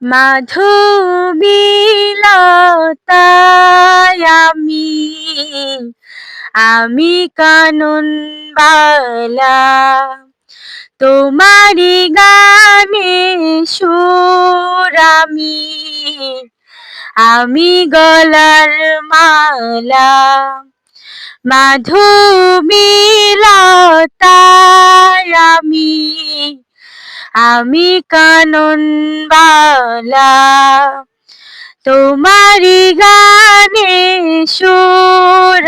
মাধবীলতায় আমি কানন বালা, তোমারি গানে সুর আমি গলার মালা। মাধবীলতায় আমি কানন বালা, তোমারি গানে সুর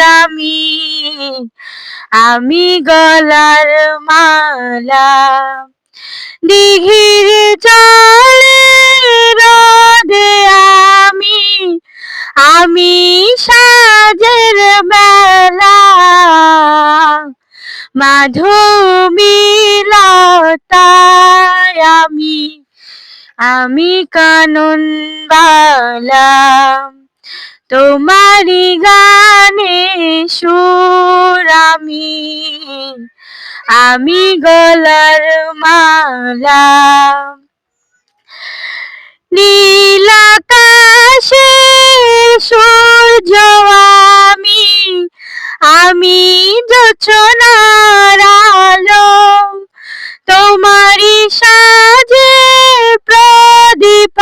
আমি গলার মালা। দিঘির জলে রোদে আমি সাজের বেলা, মাধবীলতায় আমি কানন বালা, তোমারি গানে সুর আমি গলার মালা। নীল আকাশে সূর্য আমি জোছনার আলো, তোমারি সাজে প্রদীপ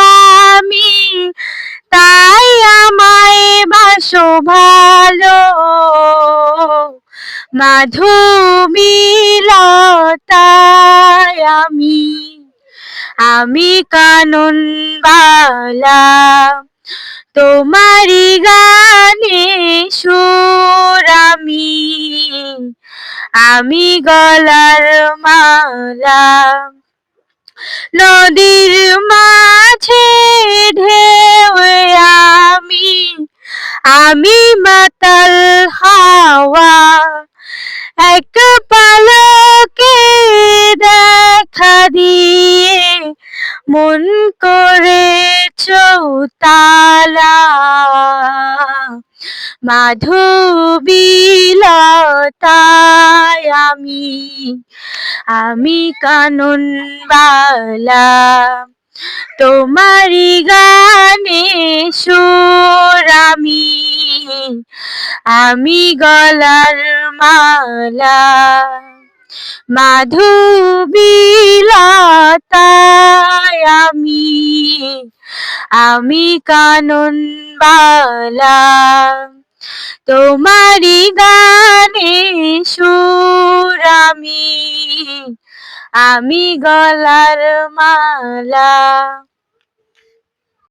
তাই আমায় বাসো ভালো। মাধবীলতায় আমি কানন বালা, তোমারি গানে সুর আমি গলার মালা। নদীর মাঝে ঢেউ আমি মাতাল হাওয়া, এক পালকে দেখা দিয়ে মন করেছ তালা। মাধবীলতায় আমি কানন বালা, তোমারি গানে সুর আমি গলার মালা। মাধবীলতায় আমি কানন বালা, তোমারি গানে সুর আমি গলার মালা।